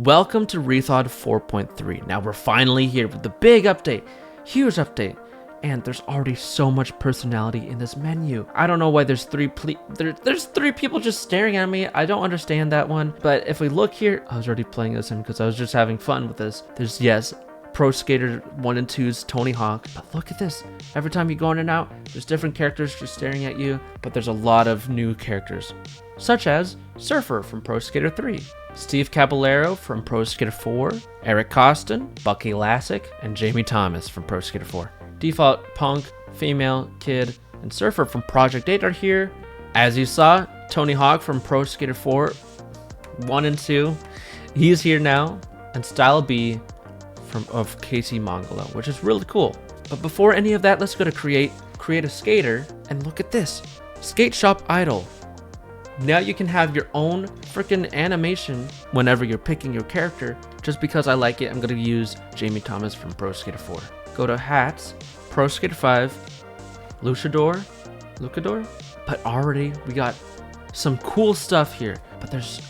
Welcome to reTHAWed 4.3. Now we're finally here with the big update, huge update, and there's already so much personality in this menu. I don't know why there's three people just staring at me. I don't understand that one. But if we look here, I was already playing this in because I was just having fun with this. There's, yes, Pro Skater 1 and 2's Tony Hawk. But look at this. Every time you go in and out, there's different characters just staring at you. But there's a lot of new characters, such as Surfer from Pro Skater 3. Steve Caballero from Pro Skater 4, Eric Costin, Bucky Lassick, and Jamie Thomas from Pro Skater 4. Default Punk, Female, Kid, and Surfer from Project 8 are here. As you saw, Tony Hawk from Pro Skater 4, 1 and 2, he's here now. And Style B of Casey Mongolo, which is really cool. But before any of that, let's go to create a skater, and look at this. Skate Shop Idol. Now you can have your own freaking animation whenever you're picking your character. Just because I like it, I'm going to use Jamie Thomas from Pro Skater 4. Go to Hats, Pro Skater 5, Luchador. But already we got some cool stuff here. But there's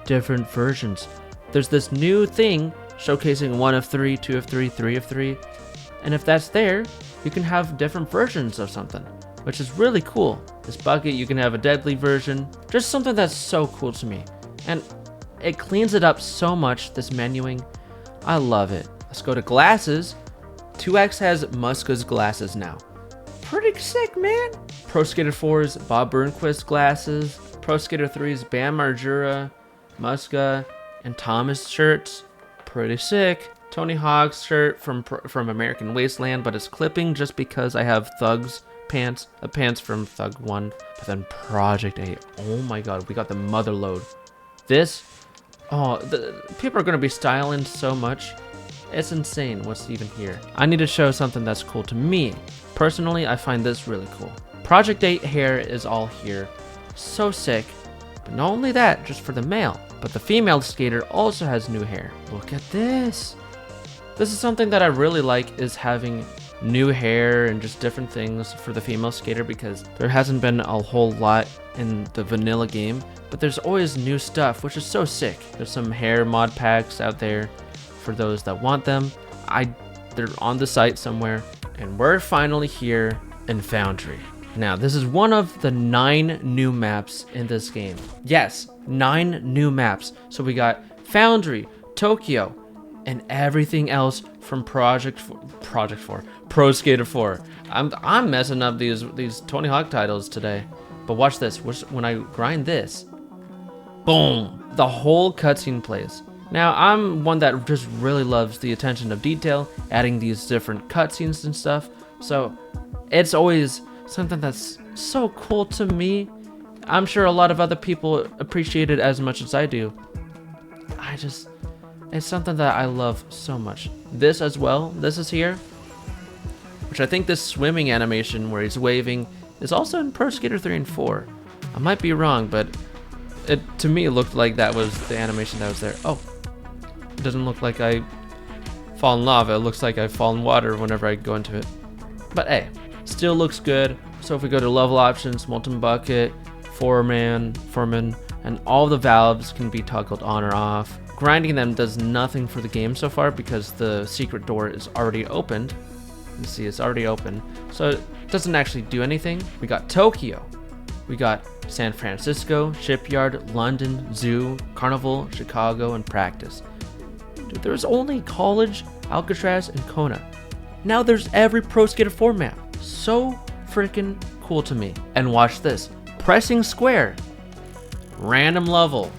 different versions. There's this new thing showcasing 1 of 3, 2 of 3, 3 of 3. And if that's there, you can have different versions of something, which is really cool. This bucket, you can have a deadly version. Just something that's so cool to me. And it cleans it up so much, this menuing. I love it. Let's go to glasses. 2X has Muska's glasses now. Pretty sick, man. Pro Skater 4's Bob Burnquist glasses. Pro Skater 3's Bam Margera, Muska, and Thomas shirts. Pretty sick. Tony Hawk's shirt from American Wasteland, but it's clipping just because I have Thug's pants from Thug 1, but then Project 8. Oh my god, we got the mother load. This, people are gonna be styling so much. It's insane what's even here. I need to show something that's cool to me. Personally, I find this really cool. Project 8 hair is all here. So sick. But not only that, just for the male, but the female skater also has new hair. Look at this. This is something that I really like, is having new hair and just different things for the female skater, because there hasn't been a whole lot in the vanilla game, but there's always new stuff, which is so sick. There's some hair mod packs out there for those that want them. They're on the site somewhere, and we're finally here in Foundry. Now, this is one of the 9 new maps in this game. Yes, 9 new maps. So we got Foundry, Tokyo, and everything else from Pro Skater 4. I'm messing up these Tony Hawk titles today. But watch this. When I grind this, boom, the whole cutscene plays. Now, I'm one that just really loves the attention of detail, adding these different cutscenes and stuff. So it's always something that's so cool to me. I'm sure a lot of other people appreciate it as much as I do. It's something that I love so much. This as well, this is here, which I think this swimming animation where he's waving is also in Pro Skater 3 and 4. I might be wrong, but to me it looked like that was the animation that was there. Oh, it doesn't look like I fall in lava. It looks like I fall in water whenever I go into it. But hey, still looks good. So if we go to level options, molten bucket, foreman, and all the valves can be toggled on or off. Grinding them does nothing for the game so far because the secret door is already opened. You see, it's already open, so it doesn't actually do anything. We got Tokyo, we got San Francisco, Shipyard, London, Zoo, Carnival, Chicago, and Practice. Dude, there's only College, Alcatraz, and Kona. Now there's every Pro Skater 4 map. So freaking cool to me. And watch this. Pressing square. Random level.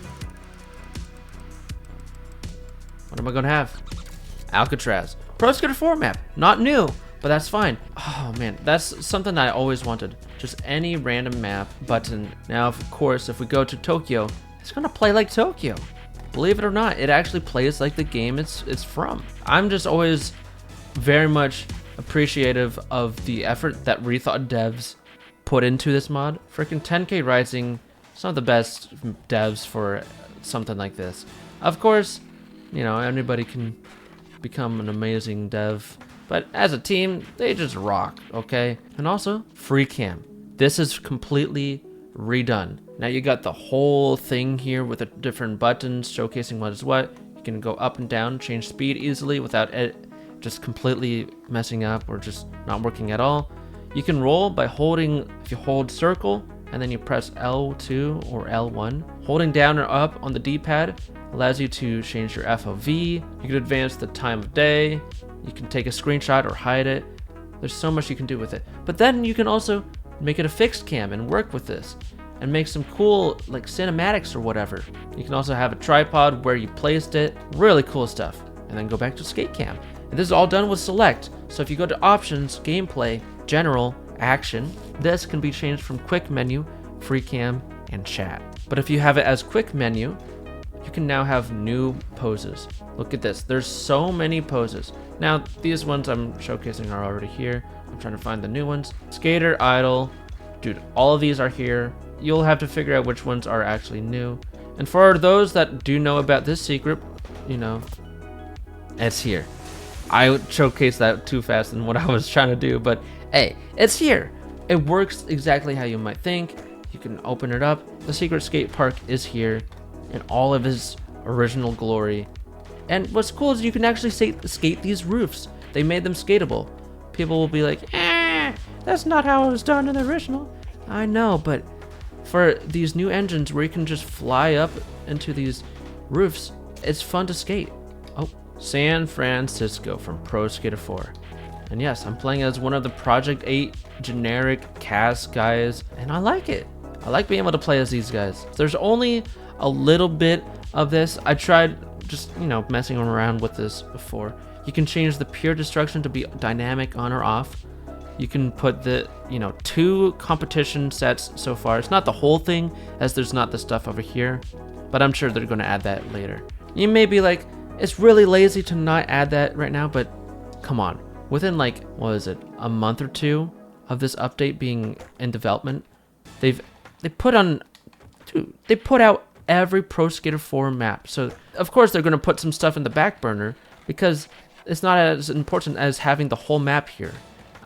What am I gonna have? Alcatraz. Pro Skater 4 map. Not new, but that's fine. Oh man, that's something I always wanted. Just any random map button. Now, of course, if we go to Tokyo, it's gonna play like Tokyo. Believe it or not, it actually plays like the game it's from. I'm just always very much appreciative of the effort that reTHAWed devs put into this mod. Freaking 10K Rising, some of the best devs for something like this. Of course, you know, anybody can become an amazing dev, but as a team, they just rock, okay? And also, freecam. This is completely redone. Now you got the whole thing here with the different buttons showcasing what is what. You can go up and down, change speed easily without it just completely messing up or just not working at all. You can roll by holding, if you hold circle and then you press L2 or L1. Holding down or up on the D-pad allows you to change your FOV. You can advance the time of day. You can take a screenshot or hide it. There's so much you can do with it. But then you can also make it a fixed cam and work with this and make some cool like cinematics or whatever. You can also have a tripod where you placed it. Really cool stuff. And then go back to skate cam. And this is all done with select. So if you go to options, gameplay, general, action, this can be changed from quick menu, free cam, and chat. But if you have it as quick menu, you can now have new poses. Look at this, there's so many poses. Now, these ones I'm showcasing are already here. I'm trying to find the new ones. Skater, idle, dude, all of these are here. You'll have to figure out which ones are actually new. And for those that do know about this secret, you know, it's here. I showcased that too fast than what I was trying to do, but hey, it's here. It works exactly how you might think. You can open it up. The secret skate park is here in all of its original glory. And what's cool is you can actually skate these roofs. They made them skateable. People will be like, that's not how it was done in the original. I know, but for these new engines where you can just fly up into these roofs, it's fun to skate. Oh, San Francisco from Pro Skater 4. And yes, I'm playing as one of the Project 8 generic cast guys, and I like it. I like being able to play as these guys. There's only a little bit of this. I tried just, you know, messing around with this before. You can change the pure destruction to be dynamic on or off. You can put the, you know, 2 competition sets so far. It's not the whole thing, as there's not the stuff over here, but I'm sure they're going to add that later. You may be like, it's really lazy to not add that right now, but come on. Within like, what is it, a month or 2 of this update being in development, they put out every Pro Skater 4 map. So of course they're going to put some stuff in the back burner because it's not as important as having the whole map here.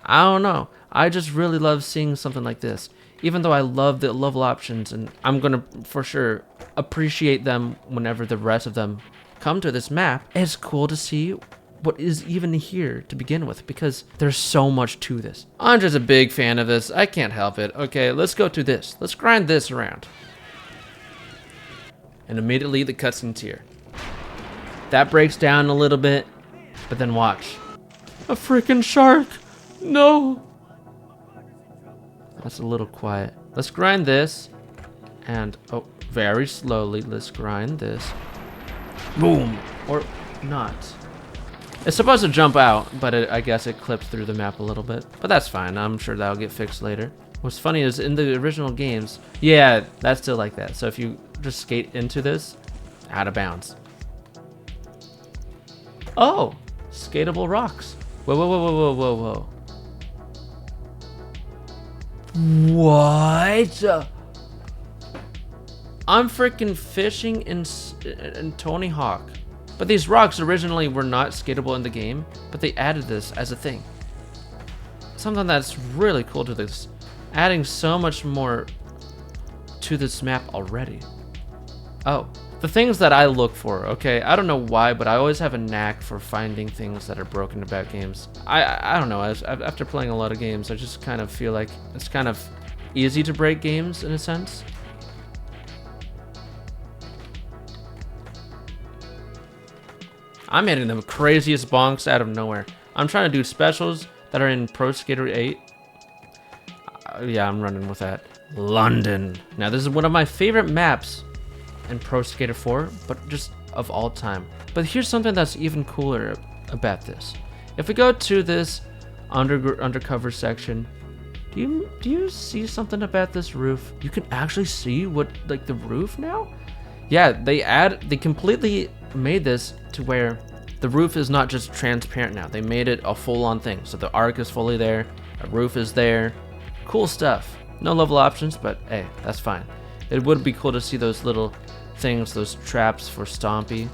I don't know. I just really love seeing something like this. Even though I love the level options, and I'm going to for sure appreciate them whenever the rest of them come to this map, it's cool to see what is even here to begin with, because there's so much to this. I'm just a big fan of this. I can't help it. Okay, let's go to this. Let's grind this around. And immediately the cutscene's here. That breaks down a little bit, but then watch. A freaking shark! No! That's a little quiet. Let's grind this. And, oh, very slowly, let's grind this. Boom! Or not. It's supposed to jump out, but I guess it clipped through the map a little bit. But that's fine. I'm sure that'll get fixed later. What's funny is in the original games, yeah, that's still like that. So if you just skate into this, out of bounds. Oh, skatable rocks. Whoa, whoa, whoa, whoa, whoa, whoa, whoa. What? I'm freaking fishing in Tony Hawk. But these rocks originally were not skatable in the game, but they added this as a thing. Something that's really cool to this. Adding so much more to this map already. Oh, the things that I look for, okay? I don't know why, but I always have a knack for finding things that are broken about games. I don't know, after playing a lot of games, I just kind of feel like it's kind of easy to break games in a sense. I'm hitting the craziest bonks out of nowhere. I'm trying to do specials that are in Pro Skater 8. Yeah, I'm running with that. London. Now, this is one of my favorite maps in Pro Skater 4, but just of all time. But here's something that's even cooler about this. If we go to this undercover section, do you see something about this roof? You can actually see what, like, the roof now? Yeah, they completely made this to where the roof is not just transparent now. They made it a full-on thing. So the arc is fully there, a roof is there. Cool stuff. No level options, but hey, that's fine. It would be cool to see those little things, those traps for Stompy.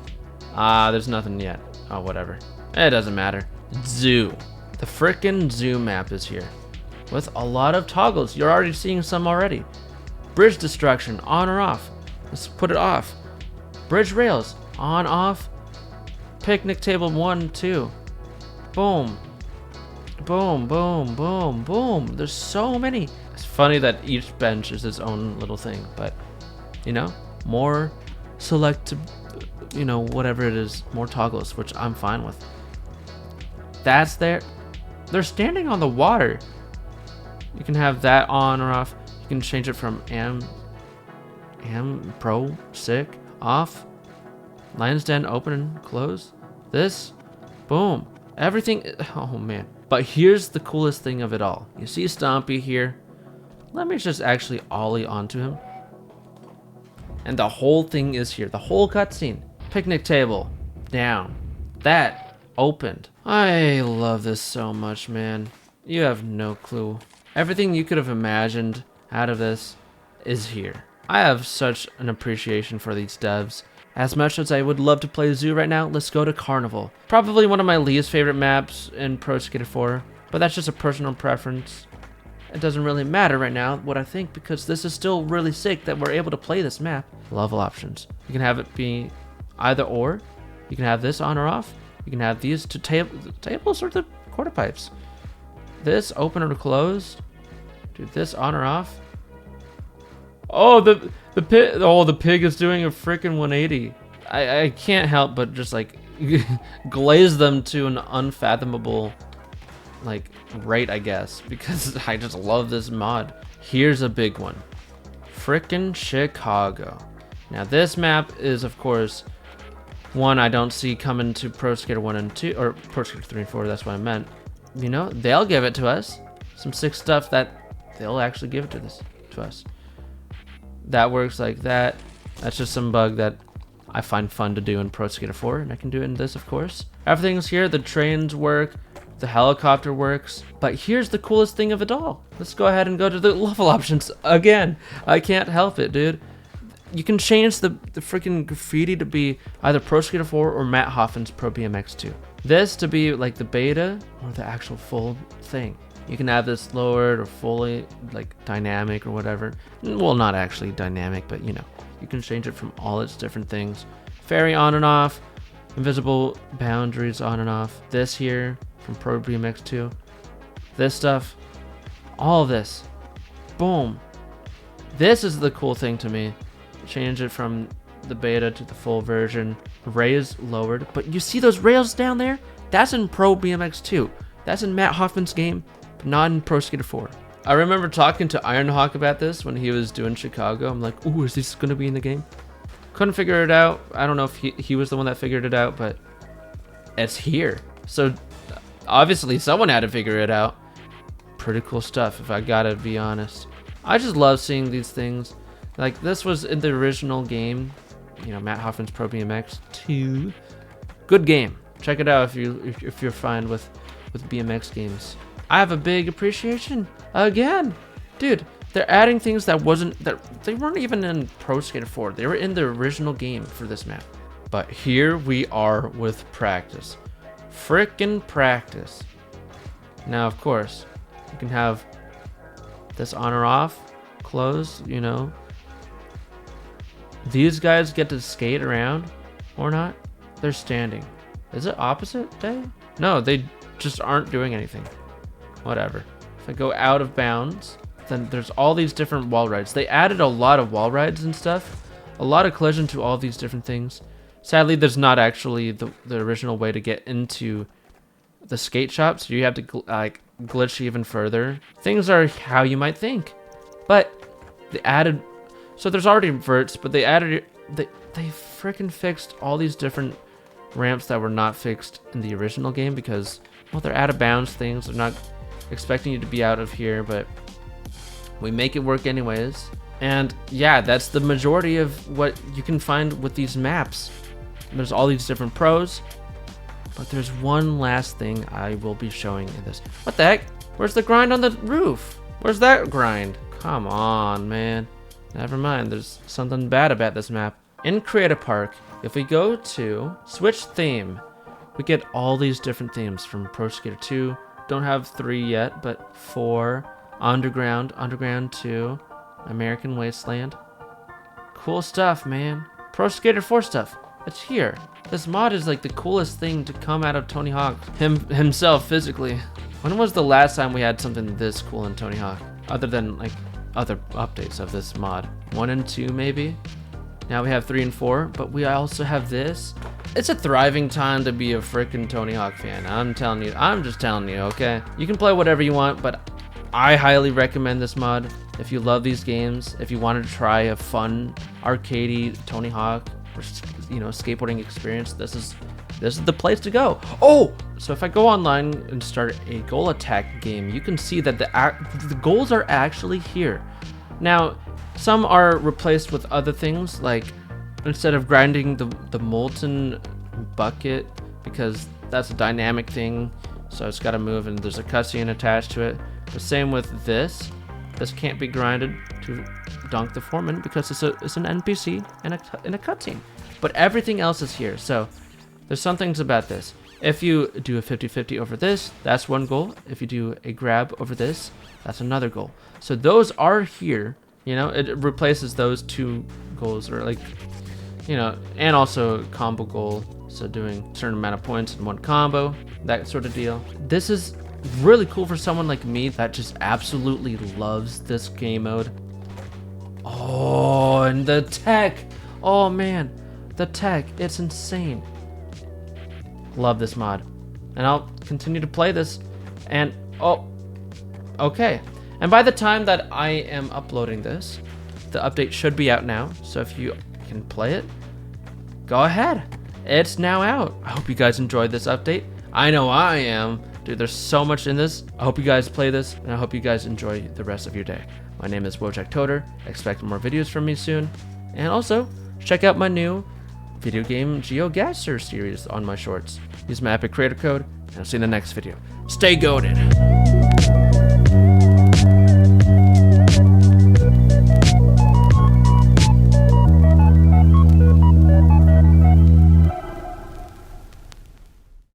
There's nothing yet. Oh, whatever. It doesn't matter. Zoo. The frickin' zoo map is here with a lot of toggles. You're already seeing some already. Bridge destruction, on or off. Let's put it off. Bridge rails, on, off. Picnic table 1, 2. Boom. Boom, boom, boom, boom. There's so many. It's funny that each bench is its own little thing, but you know, more select, you know, whatever it is, more toggles, which I'm fine with. That's there. They're standing on the water. You can have that on or off. You can change it from am, pro, sick, off, lion's den, open and close. This, boom, everything. Oh man. But here's the coolest thing of it all. You see Stompy here. Let me just actually ollie onto him. And the whole thing is here. The whole cutscene. Picnic table, down. That, opened. I love this so much, man. You have no clue. Everything you could have imagined out of this is here. I have such an appreciation for these devs. As much as I would love to play Zoo right now, let's go to Carnival. Probably one of my least favorite maps in Pro Skater 4, but that's just a personal preference. It doesn't really matter right now what I think, because this is still really sick that we're able to play this map. Level options. You can have it be either or. You can have this on or off. You can have these two tables or the quarter pipes. This open or closed. Do this on or off. Oh, the pig is doing a freaking 180. I can't help but just like glaze them to an unfathomable like rate, I guess, because I just love this mod. Here's a big one. Frickin' Chicago. Now this map is of course one I don't see coming to Pro Skater 1 and 2, or Pro Skater 3 and 4, that's what I meant. You know, they'll give it to us. Some sick stuff that they'll actually give it to us. That works like that. That's just some bug that I find fun to do in Pro Skater 4, and I can do it in this, of course. Everything's here. The trains work. The helicopter works. But here's the coolest thing of it all. Let's go ahead and go to the level options again. I can't help it, dude. You can change the freaking graffiti to be either Pro Skater 4 or Matt Hoffman's Pro BMX 2. This to be like the beta or the actual full thing. You can have this lowered or fully like dynamic or whatever. Well, not actually dynamic, but you know, you can change it from all its different things. Ferry on and off, invisible boundaries on and off. This here from Pro BMX 2. This stuff, all of this, boom. This is the cool thing to me. Change it from the beta to the full version. Rails lowered, but you see those rails down there? That's in Pro BMX 2. That's in Matt Hoffman's game, but not in Pro Skater 4. I remember talking to Ironhawk about this when he was doing Chicago. I'm like, ooh, is this gonna be in the game? Couldn't figure it out. I don't know if he was the one that figured it out, but it's here. So obviously someone had to figure it out. Pretty cool stuff, if I gotta be honest. I just love seeing these things. Like this was in the original game, you know, Matt Hoffman's Pro BMX 2. Good game. Check it out if you're fine with BMX games. I have a big appreciation again, dude. They're adding things that they weren't even in Pro Skater 4. They were in the original game for this map. But here we are with practice, frickin' practice. Now, of course, you can have this on or off, close, you know. These guys get to skate around or not. They're standing. Is it opposite day? No, they just aren't doing anything. Whatever. If I go out of bounds, then there's all these different wall rides. They added a lot of wall rides and stuff. A lot of collision to all these different things. Sadly, there's not actually the original way to get into the skate shop, so you have to like glitch even further. Things are how you might think. But they added... So there's already verts, but they added... They freaking fixed all these different ramps that were not fixed in the original game because, well, they're out of bounds things. They're not expecting you to be out of here, but we make it work anyways. And yeah, that's the majority of what you can find with these maps. There's all these different pros, but there's one last thing I will be showing in this. What the heck? Where's the grind on the roof? Where's that grind? Come on, man. Never mind, there's something bad about this map. In Creative Park, if we go to Switch Theme, we get all these different themes from Pro Skater 2. Don't have 3 yet, but 4. Underground, Underground 2, American Wasteland. Cool stuff, man. Pro Skater 4 stuff. It's here. This mod is like the coolest thing to come out of Tony Hawk himself physically. When was the last time we had something this cool in Tony Hawk? Other than like other updates of this mod. 1 and 2 maybe? Now we have 3 and 4, but we also have this. It's a thriving time to be a freaking Tony Hawk fan. I'm telling you, I'm just telling you, okay? You can play whatever you want, but I highly recommend this mod. If you love these games, if you wanted to try a fun, arcadey Tony Hawk, or, you know, skateboarding experience, this is the place to go. Oh, so if I go online and start a goal attack game, you can see that the goals are actually here. Now, some are replaced with other things, like instead of grinding the molten bucket, because that's a dynamic thing, so it's got to move and there's a cutscene attached to it. The same with this. This can't be grinded to dunk the foreman because it's an NPC in a cutscene. But everything else is here. So there's some things about this. If you do a 50-50 over this, that's one goal. If you do a grab over this, that's another goal. So those are here. You know, it replaces those two goals, or like, you know, and also combo goal. So doing a certain amount of points in one combo, that sort of deal. This is really cool for someone like me that just absolutely loves this game mode. Oh, and the tech. Oh man, the tech, it's insane. Love this mod. And I'll continue to play this. And oh, okay. And by the time that I am uploading this, the update should be out now. So if you can play it, go ahead. It's now out. I hope you guys enjoyed this update. I know I am. Dude, there's so much in this. I hope you guys play this, and I hope you guys enjoy the rest of your day. My name is wojacktoter. Expect more videos from me soon. And also, check out my new video game GeoGuessr series on my shorts. Use my Epic creator code, and I'll see you in the next video. Stay goated.